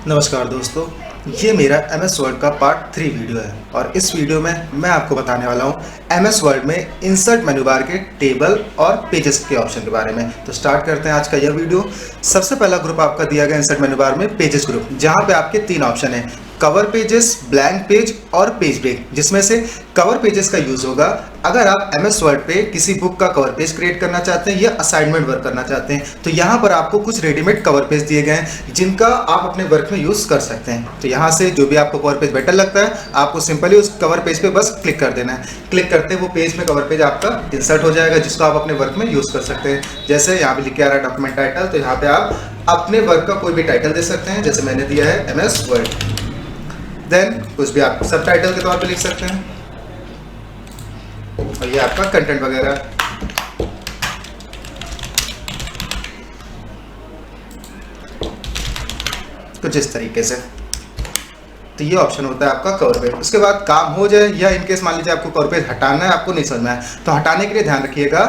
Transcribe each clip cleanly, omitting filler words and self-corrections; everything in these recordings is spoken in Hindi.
नमस्कार दोस्तों, ये मेरा MS वर्ड का पार्ट 3 वीडियो है और इस वीडियो में मैं आपको बताने वाला हूँ MS वर्ड में इंसर्ट मेनू बार के टेबल और पेजेस के ऑप्शन के बारे में। तो स्टार्ट करते हैं आज का यह वीडियो। सबसे पहला ग्रुप आपका दिया गया इंसर्ट मेनू बार में पेजेस ग्रुप, जहाँ पे आपके 3 ऑप्शन है, कवर पेजेस, ब्लैंक पेज और पेज ब्रेक, जिसमें से कवर पेजेस का यूज होगा अगर आप MS वर्ड पे किसी बुक का कवर पेज क्रिएट करना चाहते हैं या असाइनमेंट वर्क करना चाहते हैं। तो यहाँ पर आपको कुछ रेडीमेड कवर पेज दिए गए हैं जिनका आप अपने वर्क में यूज कर सकते हैं। तो यहाँ से जो भी आपको कवर पेज बेटर लगता है, आपको सिंपली उस कवर पेज पे बस क्लिक कर देना है। क्लिक करते वो पेज में कवर पेज आपका इंसर्ट हो जाएगा, जिसको आप अपने वर्क में यूज कर सकते हैं। जैसे यहाँ पे लिख के आ रहा है डॉक्यूमेंट टाइटल, तो यहाँ पे आप अपने वर्क का कोई भी टाइटल दे सकते हैं, जैसे मैंने दिया है MS वर्ड। देन कुछ भी आप सब टाइटल के तौर पे लिख सकते हैं और ये आपका कंटेंट वगैरह। कुछ इस तरीके से। तो ये ऑप्शन होता है आपका कवर पेज। उसके बाद काम हो जाए या इनकेस मान लीजिए आपको कवर पेज हटाना है, आपको नहीं समझ में आए, तो हटाने के लिए ध्यान रखिएगा,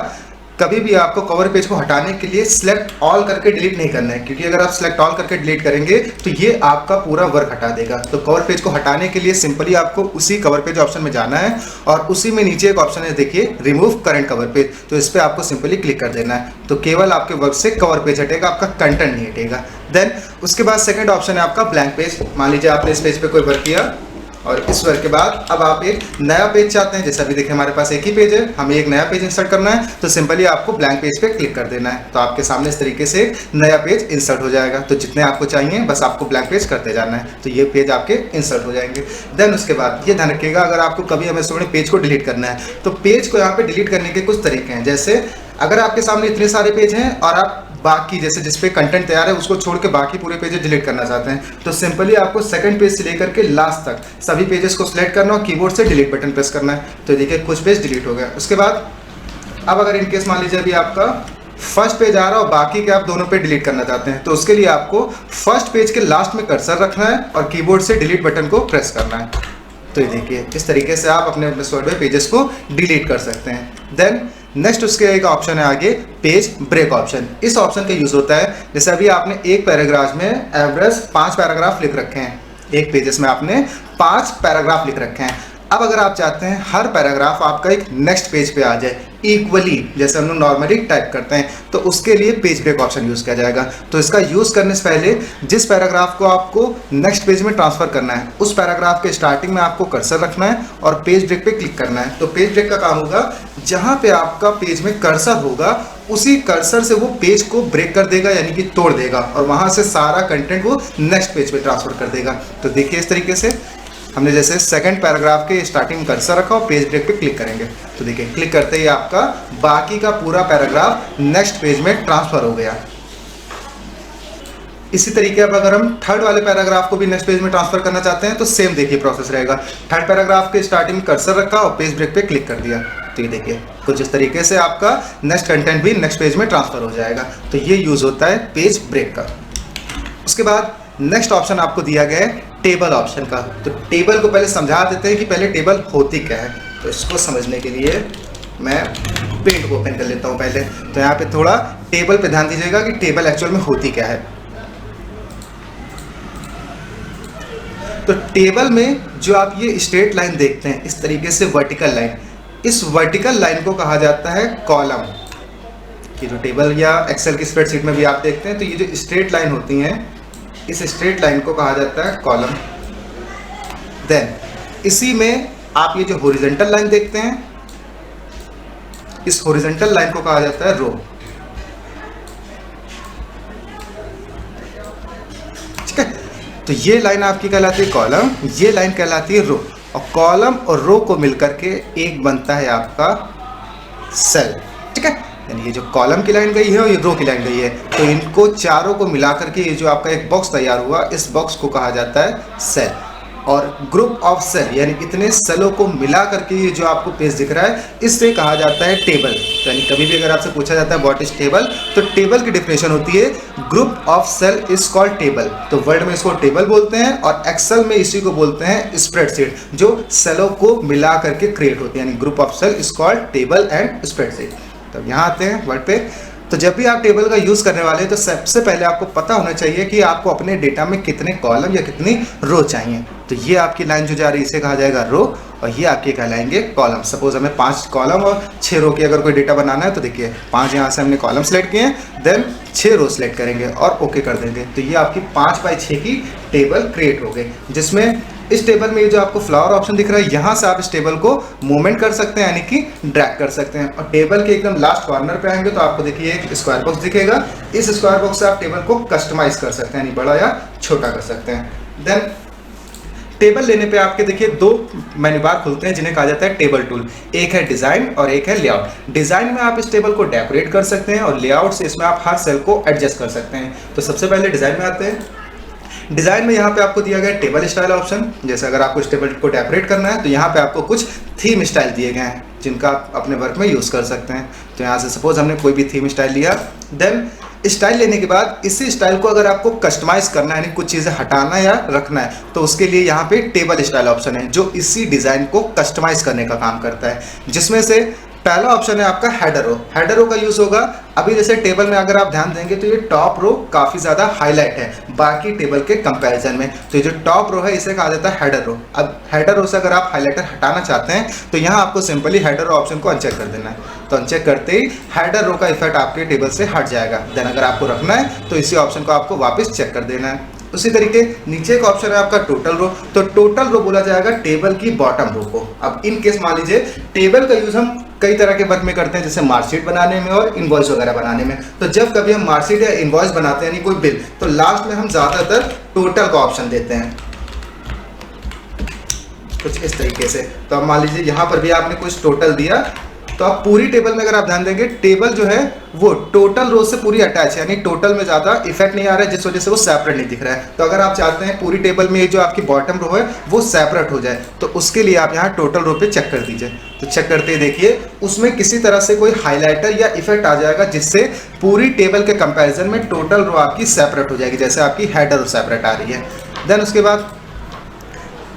कभी भी आपको कवर पेज को हटाने के लिए सिलेक्ट ऑल करके डिलीट नहीं करना है, क्योंकि अगर आप सिलेक्ट ऑल करके डिलीट करेंगे तो ये आपका पूरा वर्क हटा देगा। तो कवर पेज को हटाने के लिए सिंपली आपको उसी कवर पेज ऑप्शन में जाना है और उसी में नीचे एक ऑप्शन है, देखिए रिमूव करंट कवर पेज, तो इस पर आपको सिंपली क्लिक कर देना है। तो केवल आपके वर्क से कवर पेज हटेगा, आपका कंटेंट नहीं हटेगा। देन उसके बाद सेकेंड ऑप्शन है आपका ब्लैंक पेज। मान लीजिए आपने इस पेज पे कोई वर्क किया और इस वर्क के बाद अब आप एक नया पेज चाहते हैं, जैसा अभी देखिए हमारे पास एक ही पेज है, हमें एक नया पेज इंसर्ट करना है, तो सिंपली आपको ब्लैंक पेज पे क्लिक कर देना है। तो आपके सामने इस तरीके से नया पेज इंसर्ट हो जाएगा। तो जितने आपको चाहिए बस आपको ब्लैंक पेज करते जाना है, तो ये पेज आपके इंसर्ट हो जाएंगे। देन उसके बाद ये ध्यान रखिएगा, अगर आपको कभी MS वर्ड में पेज को डिलीट करना है, तो पेज को यहाँ पे डिलीट करने के कुछ तरीके हैं। जैसे अगर आपके सामने इतने सारे पेज हैं और आप बाकी जैसे जिस पे कंटेंट तैयार है उसको छोड़ के बाकी पूरे पेजेस डिलीट करना चाहते हैं, तो सिंपली आपको सेकंड पेज से लेकर के लास्ट तक सभी पेजेस को सिलेक्ट करना और कीबोर्ड से डिलीट बटन प्रेस करना है। तो देखिए कुछ पेज डिलीट हो गया। उसके बाद अब अगर इनकेस मान लीजिए अभी आपका फर्स्ट पेज आ रहा है और बाकी के आप दोनों पे डिलीट करना चाहते हैं, तो उसके लिए आपको फर्स्ट पेज के लास्ट में कर्सर रखना है और कीबोर्ड से डिलीट बटन को प्रेस करना है। तो ये देखिए इस तरीके से आप अपने वर्ड में पेजेस को डिलीट कर सकते हैं। देन नेक्स्ट उसके एक ऑप्शन है आगे, पेज ब्रेक ऑप्शन। इस ऑप्शन का यूज होता है जैसे अभी आपने एक पैराग्राफ में एवरेज 5 पैराग्राफ लिख रखे हैं, एक पेजेस में आपने 5 पैराग्राफ लिख रखे हैं। अब अगर आप चाहते हैं हर पैराग्राफ आपका एक नेक्स्ट पेज पे आ जाए इक्वली, जैसे हम लोग नॉर्मली टाइप करते हैं, तो उसके लिए पेज ब्रेक ऑप्शन यूज़ किया जाएगा। तो इसका यूज़ करने से पहले जिस पैराग्राफ को आपको नेक्स्ट पेज में ट्रांसफर करना है, उस पैराग्राफ के स्टार्टिंग में आपको कर्सर रखना है और पेज ब्रेक पे क्लिक करना है। तो पेज ब्रेक का काम होगा, जहाँ पे आपका पेज में कर्सर होगा उसी कर्सर से वो पेज को ब्रेक कर देगा, यानी कि तोड़ देगा, और वहाँ से सारा कंटेंट वो नेक्स्ट पेज पे ट्रांसफर कर देगा। तो देखिए इस तरीके से हमने जैसे सेकंड पैराग्राफ के स्टार्टिंग कर्सर रखा और पेज ब्रेक पे क्लिक करेंगे, तो देखिए क्लिक करते ही आपका बाकी का पूरा पैराग्राफ नेक्स्ट पेज में ट्रांसफर हो गया। इसी तरीके अब अगर हम थर्ड वाले पैराग्राफ को भी नेक्स्ट पेज में ट्रांसफर करना चाहते हैं, तो सेम देखिए प्रोसेस रहेगा। थर्ड पैराग्राफ के स्टार्टिंग में कर्सर रखा और पेज ब्रेक पे क्लिक कर दिया, तो ये देखिए कुछ इस तरीके से आपका नेक्स्ट कंटेंट भी नेक्स्ट पेज में ट्रांसफर हो जाएगा। तो ये यूज होता है पेज ब्रेक का। उसके बाद नेक्स्ट ऑप्शन आपको दिया गया है टेबल ऑप्शन का। तो टेबल को पहले समझा देते हैं कि पहले टेबल होती क्या है। तो इसको समझने के लिए मैं पेंट को ओपन कर लेता हूँ पहले। तो यहाँ पे थोड़ा टेबल पे ध्यान दीजिएगा कि टेबल एक्चुअल में होती क्या है। तो टेबल में जो आप ये स्ट्रेट लाइन देखते हैं, इस तरीके से वर्टिकल लाइन, इस वर्टिकल लाइन को कहा जाता है कॉलम। कि जो टेबल या एक्सेल की स्प्रेडशीट में भी आप देखते हैं, तो ये जो स्ट्रेट लाइन होती हैं, इस स्ट्रेट लाइन को कहा जाता है कॉलम। देन इसी में आप ये जो हॉरिजॉन्टल लाइन देखते हैं, इस हॉरिजॉन्टल लाइन को कहा जाता है रो। ठीक है, तो ये लाइन आपकी कहलाती है कॉलम, ये लाइन कहलाती है रो, और कॉलम और रो को मिलकर के एक बनता है आपका सेल। ठीक है, यानी ये जो कॉलम की लाइन गई है और ये रो की लाइन गई है, तो इनको चारों को मिला करके ये जो आपका एक बॉक्स तैयार हुआ, इस बॉक्स को कहा जाता है सेल। और ग्रुप ऑफ सेल यानी इतने सेलों को मिला करके ये जो आपको पेज दिख रहा है, इससे कहा जाता है टेबल। तो यानी कभी भी अगर आपसे पूछा जाता है व्हाट इज टेबल, तो टेबल की डेफिनेशन होती है group of cell is called table. तो वर्ड में इसको टेबल बोलते हैं और एक्सेल में इसी को बोलते हैं स्प्रेडशीट, जो सेलों को मिला करके क्रिएट होती है। यानी group of cell is called table and spreadsheet. तो यहाँ आते हैं वर्ड पे। तो जब भी आप टेबल का यूज़ करने वाले हैं तो सबसे पहले आपको पता होना चाहिए कि आपको अपने डेटा में कितने कॉलम या कितनी रो चाहिए। तो ये आपकी लाइन जो जा रही है इसे कहा जाएगा रो, और ये आपके कहलाएंगे कॉलम। सपोज हमें 5 कॉलम और 6 रो की अगर कोई डेटा बनाना है तो देखिए 5 यहाँ से हमने कॉलम सेलेक्ट किए हैं, देन 6 रो सेलेक्ट करेंगे और ओके कर देंगे। तो ये आपकी 5 बाई 6 की टेबल क्रिएट हो गई, जिसमें इस टेबल में ये जो आपको फ्लावर ऑप्शन दिख रहा है यहाँ से आप इस टेबल को मूवमेंट कर सकते हैं, यानी कि ड्रैग कर सकते हैं। और टेबल के एकदम लास्ट कॉर्नर पे आएंगे तो आपको देखिए एक स्क्वायर बॉक्स दिखेगा। इस स्क्वायर बॉक्स से आप टेबल को कस्टमाइज कर सकते हैं, यानी बड़ा या छोटा कर सकते हैं। देन टेबल लेने पे आपके देखिए 2 मेन्यू बार खुलते हैं जिन्हें कहा जाता है टेबल टूल। एक है डिजाइन और एक है लेआउट। डिजाइन में आप इस टेबल को डेकोरेट कर सकते हैं और लेआउट से इसमें आप हर सेल को एडजस्ट कर सकते हैं। तो सबसे पहले डिजाइन में आते हैं। डिजाइन में यहाँ पे आपको दिया गया है टेबल स्टाइल ऑप्शन। जैसे अगर आपको इस टेबल को डेकोरेट करना है तो यहाँ पे आपको कुछ थीम स्टाइल दिए गए हैं जिनका आप अपने वर्क में यूज कर सकते हैं। तो यहाँ से सपोज हमने कोई भी थीम स्टाइल लिया, देन स्टाइल लेने के बाद इसी स्टाइल को अगर आपको कस्टमाइज करना है, यानी कुछ चीज़ें हटाना या रखना है, तो उसके लिए यहाँ पे टेबल स्टाइल ऑप्शन है जो इसी डिज़ाइन को कस्टमाइज करने का काम करता है। जिसमें से पहला ऑप्शन है आपका हेडर रो। हेडर रो का यूज़ होगा, अभी जैसे टेबल में अगर आप ध्यान देंगे तो ये टॉप रो काफ़ी ज़्यादा हाईलाइट है बाकी टेबल के कंपैरिजन में। तो ये जो टॉप रो है इसे कहा जाता है हेडर रो। अब हेडर रो से अगर आप हाईलाइटर हटाना चाहते हैं तो यहाँ आपको सिंपली हेडर रो ऑप्शन को अनचेक कर देना है। तो अनचेक करते ही हेडर रो का इफेक्ट आपके टेबल से हट जाएगा। देन अगर आपको रखना है तो इसी ऑप्शन को आपको वापस चेक कर देना है। उसी तरीके नीचे एक ऑप्शन है आपका टोटल रो। तो टोटल रो बोला जाएगा टेबल की बॉटम रो को। अब इन केस मान लीजिए टेबल का यूज हम कई तरह के वर्क में करते हैं, जैसे मार्कशीट बनाने में और इनवॉइस वगैरह बनाने में। तो जब कभी हम मार्कशीट या इनवॉइस बनाते हैं यानी कोई बिल, तो लास्ट में हम ज्यादातर टोटल का ऑप्शन देते हैं कुछ इस तरीके से। तो अब मान लीजिए यहाँ पर भी आपने कुछ टोटल दिया, तो आप पूरी टेबल में अगर आप ध्यान देंगे टेबल जो है वो टोटल रो से पूरी अटैच है, यानी टोटल में ज़्यादा इफेक्ट नहीं आ रहा है, जिस वजह से वो सेपरेट नहीं दिख रहा है। तो अगर आप चाहते हैं पूरी टेबल में ये जो आपकी बॉटम रो है वो सेपरेट हो जाए तो उसके लिए आप यहाँ टोटल रो पे चेक कर दीजिए। तो चेक करते ही देखिए उसमें किसी तरह से कोई हाईलाइटर या इफेक्ट आ जाएगा जिससे पूरी टेबल के कंपेरिजन में टोटल रो आपकी सेपरेट हो जाएगी, जैसे आपकी हेडर रो सेपरेट आ रही है। देन उसके बाद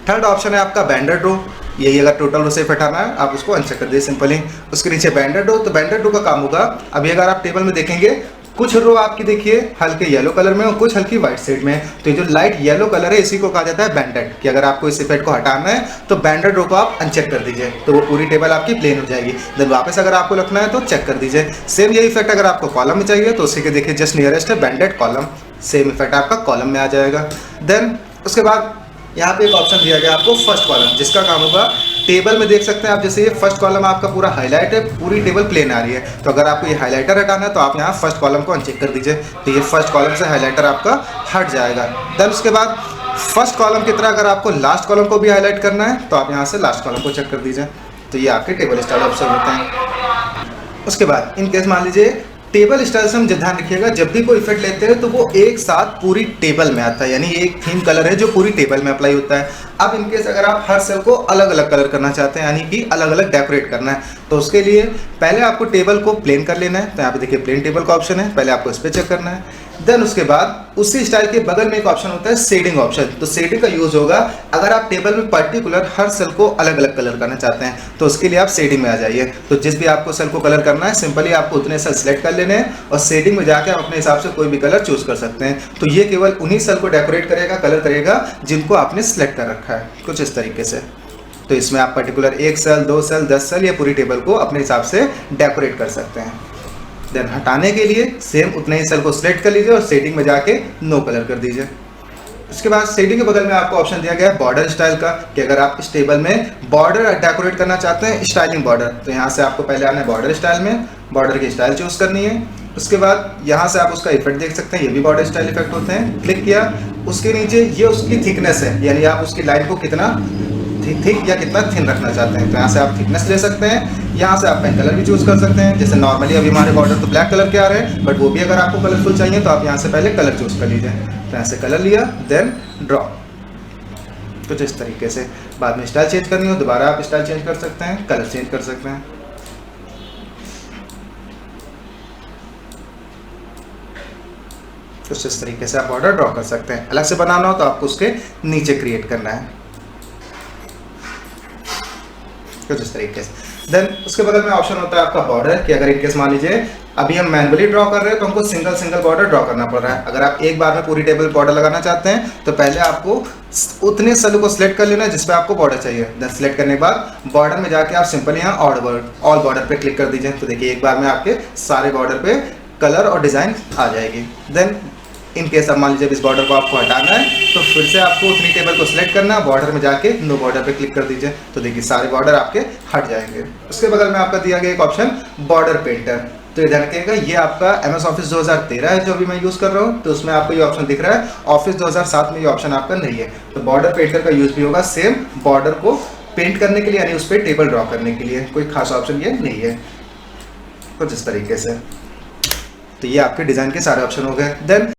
थर्ड ऑप्शन है आपका बैंडेड रो। यही अगर टोटल रो से हटाना है आप उसको अनचेक कर दीजिए सिंपली। उसके नीचे बैंडेड रो। तो बैंडेड रो का काम होगा, अभी अगर आप टेबल में देखेंगे कुछ रो आपकी देखिए हल्के येलो कलर में और कुछ हल्की व्हाइट शेड में। तो ये जो लाइट येलो कलर है इसी को कहा जाता है बैंडेड, कि अगर आपको इस इफेक्ट को हटाना है तो बैंडेड रो को आप अनचेक कर दीजिए तो वो पूरी टेबल आपकी प्लेन हो जाएगी। देन वापस अगर आपको रखना है तो चेक कर दीजिए। सेम यही इफेक्ट अगर आपको कॉलम में चाहिए तो उसी के देखिए जस्ट नियरेस्ट है बैंडेड कॉलम, सेम इफेक्ट आपका कॉलम में आ जाएगा। देन उसके बाद यहाँ पे एक ऑप्शन दिया गया आपको फर्स्ट कॉलम, जिसका काम होगा टेबल में देख सकते हैं आप, जैसे ये फर्स्ट कॉलम आपका पूरा हाईलाइट है, पूरी टेबल प्लेन आ रही है। तो अगर आपको ये हाईलाइटर हटाना है तो आप यहाँ फर्स्ट कॉलम को अनचेक कर दीजिए तो ये फर्स्ट कॉलम से हाईलाइटर आपका हट जाएगा। देन उसके बाद फर्स्ट कॉलम की तरह अगर आपको लास्ट कॉलम को भी हाईलाइट करना है तो आप यहाँ से लास्ट कॉलम को चेक कर दीजिए। तो ये आपके टेबल स्टाइल ऑप्शन होते हैं। उसके बाद इन केस मान लीजिए टेबल स्टाइल से हम ध्यान रखिएगा जब भी कोई इफेक्ट लेते हैं तो वो एक साथ पूरी टेबल में आता है, यानी एक थीम कलर है जो पूरी टेबल में अप्लाई होता है। अब इनकेस अगर आप हर सेल को अलग अलग कलर करना चाहते हैं, यानी कि अलग अलग डेकोरेट करना है, तो उसके लिए पहले आपको टेबल को प्लेन कर लेना है। तो यहाँ पे देखिए प्लेन टेबल का ऑप्शन है, पहले आपको इस पर चेक करना है। देन उसके बाद उसी स्टाइल के बगल में एक ऑप्शन होता है शेडिंग ऑप्शन। तो शेडिंग का यूज होगा अगर आप टेबल में पर्टिकुलर हर सेल को अलग अलग कलर करना चाहते हैं तो उसके लिए आप शेडिंग में आ जाइए। तो जिस भी आपको सेल को कलर करना है सिंपली आपको उतने सेल सेलेक्ट कर लेने हैं और शेडिंग में जाकर आप अपने हिसाब से कोई भी कलर चूज कर सकते हैं। तो ये केवल उन्हीं सेल को डेकोरेट करेगा, कलर करेगा जिनको आपने सेलेक्ट कर रखा है कुछ इस तरीके से। तो इसमें आप पर्टिकुलर 1 सेल 2 सेल 10 सेल या पूरी टेबल को अपने हिसाब से डेकोरेट कर सकते हैं। देन हटाने के लिए सेम उतने ही सेल को सिलेक्ट कर लीजिए और शेडिंग में जाके नो कलर कर दीजिए। उसके बाद शेडिंग के बगल में आपको ऑप्शन दिया गया है बॉर्डर स्टाइल का, कि अगर आप इस टेबल में बॉर्डर डेकोरेट करना चाहते हैं स्टाइलिंग बॉर्डर, तो यहाँ से आपको पहले आना है बॉर्डर स्टाइल में, बॉर्डर की स्टाइल चूज करनी है। उसके बाद यहाँ से आप उसका इफेक्ट देख सकते हैं, ये भी बॉर्डर स्टाइल इफेक्ट होते हैं। क्लिक किया, उसके नीचे ये उसकी थिकनेस है, यानी आप उसकी लाइन को कितना थिक या कितना थिन रखना चाहते हैं, तो यहाँ से आप थिकनेस ले सकते हैं। यहाँ से आप पेन कलर भी चूज कर सकते हैं, जैसे नॉर्मली अभी हमारे बॉर्डर तो ब्लैक कलर के आ रहे हैं, बट वो भी अगर आपको कलरफुल चाहिए तो आप यहाँ से पहले कलर चूज कर लीजिए। तो यहाँ से कलर लिया, देन ड्रॉ, कुछ इस तरीके से। बाद में स्टाइल चेंज करनी हो दोबारा आप स्टाइल चेंज कर सकते हैं, कलर चेंज कर सकते हैं। कुछ इस तरीके से आप बॉर्डर ड्रॉ कर सकते हैं। अलग से बनाना हो तो आपको उसके नीचे क्रिएट करना है कुछ इस तरीके से। देन उसके बगल में ऑप्शन होता है आपका बॉर्डर, कि अगर इनकेस मान लीजिए अभी हम मैनुअली ड्रॉ कर रहे हैं तो हमको सिंगल सिंगल बॉर्डर ड्रॉ करना पड़ रहा है। अगर आप एक बार में पूरी टेबल बॉर्डर लगाना चाहते हैं तो पहले आपको उतने सेल को सिलेक्ट कर लेना है जिसपे आपको बॉर्डर चाहिए। देन सिलेक्ट करने के बाद बॉर्डर में जाके आप सिंपल यहाँ ऑल बॉर्डर पे क्लिक कर दीजिए। तो देखिए एक बार में आपके सारे बॉर्डर पे कलर और डिज़ाइन आ जाएगी। देन इन केस अब मान लीजिए इस बॉर्डर को आपको हटाना है तो फिर से आपको उतनी टेबल को सिलेक्ट करना है, बॉर्डर में जाके नो बॉर्डर पे क्लिक कर दीजिए। तो देखिए सारे बॉर्डर आपके हट जाएंगे। उसके बगल में आपका दिया गया एक ऑप्शन बॉर्डर पेंटर। तो ये ध्यान रखिएगा ये आपका MS ऑफिस 2013 है जो अभी मैं यूज़ कर रहा हूँ, तो उसमें आपको ये ऑप्शन दिख रहा है। ऑफिस 2007 में ये ऑप्शन आपका नहीं है। तो बॉर्डर पेंटर का यूज़ भी होगा सेम बॉर्डर को पेंट करने के लिए, यानी उस पर टेबल ड्रॉ करने के लिए। कोई खास ऑप्शन ये नहीं है कुछ इस तरीके से। तो ये आपके डिज़ाइन के सारे ऑप्शन हो गए। देन